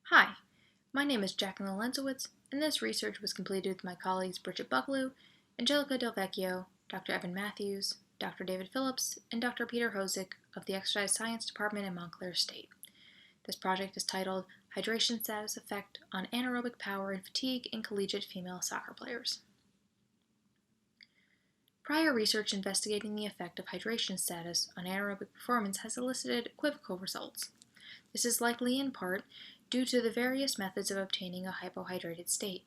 Hi, my name is Jacklyn Alencewicz, and this research was completed with my colleagues Bridgette Buckalew, Angelica Vecchio, Dr. Evan Matthews, Dr. David Phillips, and Dr. Peter Hosick of the Exercise Science Department in Montclair State. This project is titled Hydration Status Effect on Anaerobic Power and Fatigue in Collegiate Female Soccer Players. Prior research investigating the effect of hydration status on anaerobic performance has elicited equivocal results. This is likely in part due to the various methods of obtaining a hypohydrated state.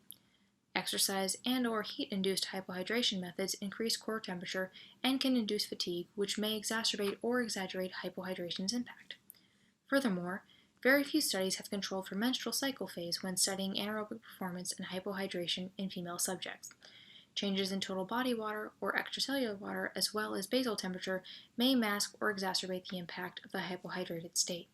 Exercise and/or heat-induced hypohydration methods increase core temperature and can induce fatigue, which may exacerbate or exaggerate hypohydration's impact. Furthermore, very few studies have controlled for menstrual cycle phase when studying anaerobic performance and hypohydration in female subjects. Changes in total body water or extracellular water, as well as basal temperature, may mask or exacerbate the impact of the hypohydrated state.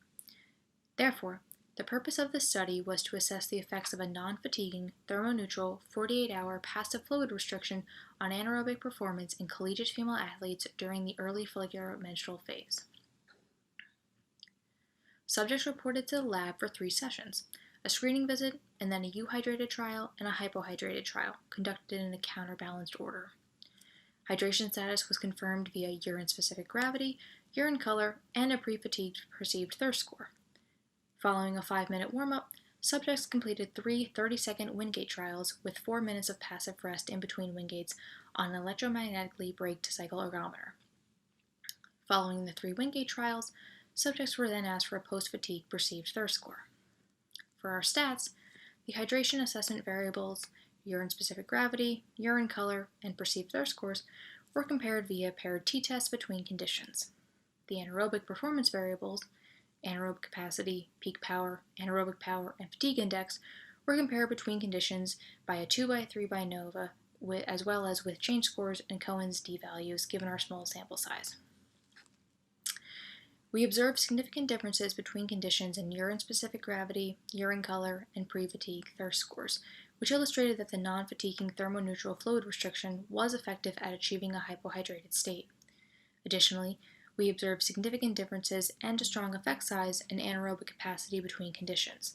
Therefore, the purpose of this study was to assess the effects of a non-fatiguing, thermoneutral, 48-hour passive fluid restriction on anaerobic performance in collegiate female athletes during the early follicular menstrual phase. Subjects reported to the lab for 3 sessions, a screening visit, and then a euhydrated trial and a hypohydrated trial, conducted in a counterbalanced order. Hydration status was confirmed via urine-specific gravity, urine color, and a pre-fatigued perceived thirst score. Following a 5-minute warm-up, subjects completed 3 30-second Wingate trials with 4 minutes of passive rest in between Wingates on an electromagnetically braked cycle ergometer. Following the 3 Wingate trials, subjects were then asked for a post-fatigue perceived thirst score. For our stats, the hydration assessment variables, urine-specific gravity, urine color, and perceived thirst scores were compared via paired t-tests between conditions. The anaerobic performance variables, anaerobic capacity, peak power, anaerobic power, and fatigue index, were compared between conditions by a 2x3 by NOVA, as well as with change scores and Cohen's d-values given our small sample size. We observed significant differences between conditions in urine-specific gravity, urine color, and pre-fatigue thirst scores, which illustrated that the non-fatiguing thermoneutral fluid restriction was effective at achieving a hypohydrated state. Additionally, we observed significant differences and a strong effect size in anaerobic capacity between conditions.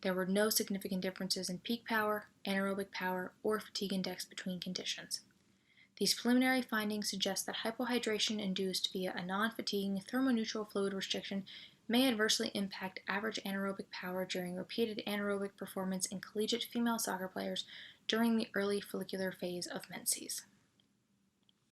There were no significant differences in peak power, anaerobic power, or fatigue index between conditions. These preliminary findings suggest that hypohydration induced via a non-fatiguing thermoneutral fluid restriction may adversely impact average anaerobic power during repeated anaerobic performance in collegiate female soccer players during the early follicular phase of menses.